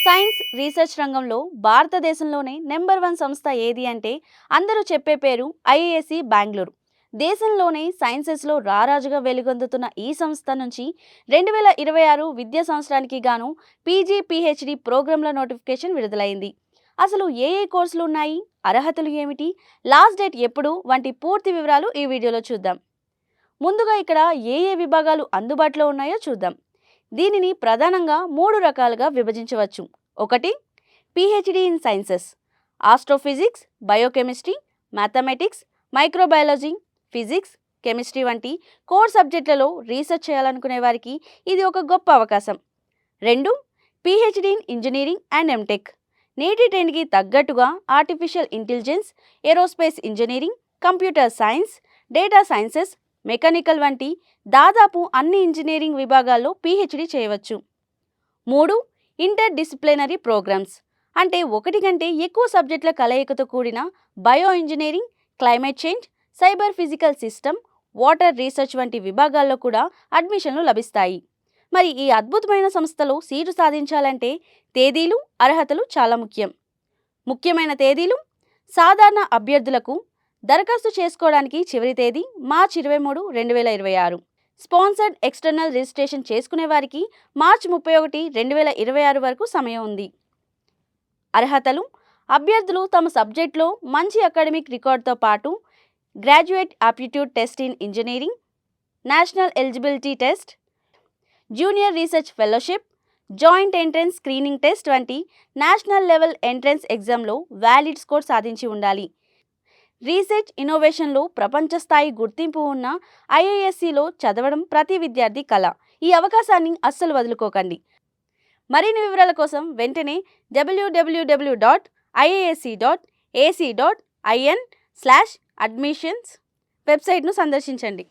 Science research రంగంలో భారతదేశంలోనే number 1 సంస్థ ఏది అంటే అందరూ చెప్పే పేరు ఐఐఎస్సి బెంగళూరు. దేశంలోనే సైన్సెస్లో రారాజుగా వెలుగొందుతున్న ఈ సంస్థ నుంచి 2026 విద్యా సంవత్సరానికి గాను పీజీ పీహెచ్డీ ప్రోగ్రాంల నోటిఫికేషన్ విడుదలైంది. అసలు ఏ కోర్సులు ఉన్నాయి, అర్హతలు ఏమిటి, లాస్ట్ డేట్ ఎప్పుడు వంటి పూర్తి వివరాలు ఈ వీడియోలో చూద్దాం. ముందుగా ఇక్కడ ఏ విభాగాలు అందుబాటులో ఉన్నాయో చూద్దాం. దీనిని ప్రధానంగా 3 రకాలుగా విభజించవచ్చు. 1. PhD in sciences, astrophysics, biochemistry, mathematics, microbiology, physics, chemistry వంటి కోర్ సబ్జెక్టులలో రీసెర్చ్ చేయాలనుకునే వారికి ఇది ఒక గొప్ప అవకాశం. 2. PhD in engineering and MTech, నేటి ట్రెండ్కి తగ్గట్టుగా artificial intelligence, aerospace engineering, computer science, data sciences, mechanical వంటి దాదాపు అన్ని ఇంజనీరింగ్ విభాగాల్లో పీహెచ్డీ చేయవచ్చు. 3. ఇంటర్ డిసిప్లినరీ ప్రోగ్రామ్స్, అంటే ఒకటి కంటే ఎక్కువ సబ్జెక్టుల కలయికతో కూడిన bio engineering, climate change, cyber physical system, water research వంటి విభాగాల్లో కూడా అడ్మిషన్లు లభిస్తాయి. మరి ఈ అద్భుతమైన సంస్థలో సీటు సాధించాలంటే తేదీలు, అర్హతలు చాలా ముఖ్యం. ముఖ్యమైన తేదీలు: సాధారణ అభ్యర్థులకు దరఖాస్తు చేసుకోవడానికి చివరి తేదీ మార్చి 23, 2026. స్పాన్సర్డ్ ఎక్స్టర్నల్ రిజిస్ట్రేషన్ చేసుకునే వారికి మార్చి 31, 2026 వరకు సమయం ఉంది. అర్హతలు: అభ్యర్థులు తమ సబ్జెక్టులో మంచి అకాడమిక్ రికార్డుతో పాటు graduate aptitude test in engineering, national eligibility test, junior research fellowship, joint entrance screening test వంటి నేషనల్ లెవెల్ ఎంట్రన్స్ ఎగ్జామ్లో వ్యాలిడ్ స్కోర్ సాధించి ఉండాలి. రీసెర్చ్ ఇన్నోవేషన్లో ప్రపంచ స్థాయి గుర్తింపు ఉన్న ఐఐఎస్సిలో చదవడం ప్రతి విద్యార్థి కల. ఈ అవకాశాన్ని అస్సలు వదులుకోకండి. మరిన్ని వివరాల కోసం వెంటనే www.iisc.ac.in/admissions వెబ్సైట్ను సందర్శించండి.